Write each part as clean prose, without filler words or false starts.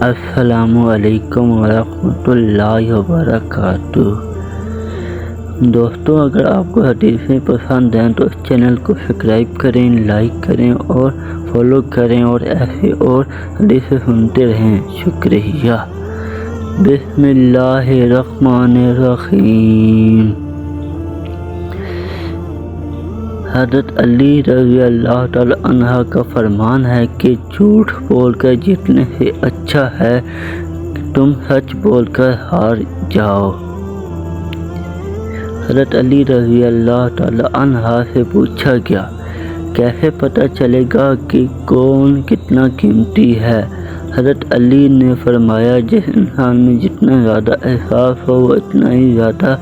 السلام علیکم ورحمۃ اللہ وبرکاتہ۔ دوستو، اگر آپ کو حدیثیں پسند ہیں تو اس چینل کو سبسکرائب کریں، لائک کریں اور فالو کریں اور ایسے اور حدیثیں سنتے رہیں۔ شکریہ۔ بسم اللہ الرحمن الرحیم۔ حضرت علی رضی اللہ تعالی عنہ کا فرمان ہے کہ جھوٹ بول کر جیتنے سے اچھا ہے کہ تم سچ بول کر ہار جاؤ۔ حضرت علی رضی اللہ تعالی عنہ سے پوچھا گیا، کیسے پتہ چلے گا کہ کون کتنا قیمتی ہے؟ حضرت علی نے فرمایا، جس انسان میں جتنا زیادہ احساس ہو وہ اتنا ہی زیادہ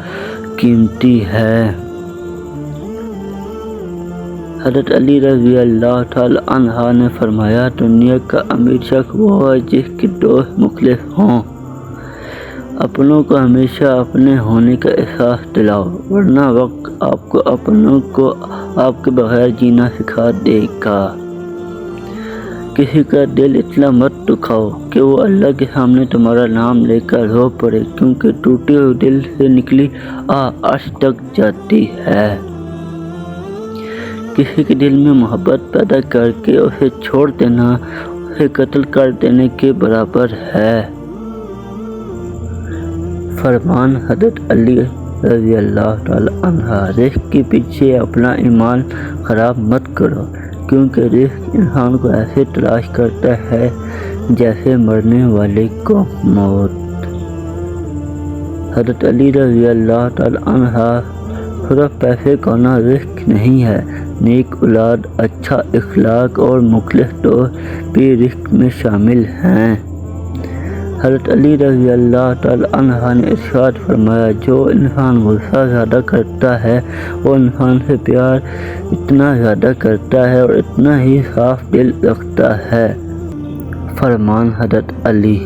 قیمتی ہے۔ حضرت علی رضی اللہ تعالی عنہ نے فرمایا، دنیا کا امیر شخص وہ ہے جس کے دوست مخلص ہوں۔ اپنوں کو ہمیشہ اپنے ہونے کا احساس دلاؤ، ورنہ وقت آپ کو اپنوں کو آپ کے بغیر جینا سکھا دے گا۔ کسی کا دل اتنا مت دکھاؤ کہ وہ اللہ کے سامنے تمہارا نام لے کر رو پڑے، کیونکہ ٹوٹے ہوئے دل سے نکلی عرش تک جاتی ہے۔ کسی کے دل میں محبت پیدا کر کے اسے چھوڑ دینا اسے قتل کر دینے کے برابر ہے۔ فرمان حضرت علی رضی اللہ تعالی عنہ، رزق کے پیچھے اپنا ایمان خراب مت کرو، کیونکہ رزق انسان کو ایسے تلاش کرتا ہے جیسے مرنے والے کو موت۔ حضرت علی رضی اللہ تعالی عنہ، صرف پیسے کمانا رزق نہیں ہے، نیک اولاد، اچھا اخلاق اور مخلص دوست بھی رزق میں شامل ہیں۔ حضرت علی رضی اللہ تعالی عنہ نے ارشاد فرمایا، جو انسان غصہ زیادہ کرتا ہے وہ انسان سے پیار اتنا زیادہ کرتا ہے اور اتنا ہی صاف دل رکھتا ہے۔ فرمان حضرت علی،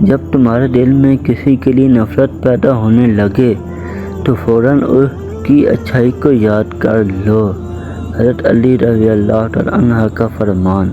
جب تمہارے دل میں کسی کے لیے نفرت پیدا ہونے لگے تو فوراً اس کی اچھائی کو یاد کر لو۔ حضرت علی رضی اللہ تعالی عنہ کا فرمان۔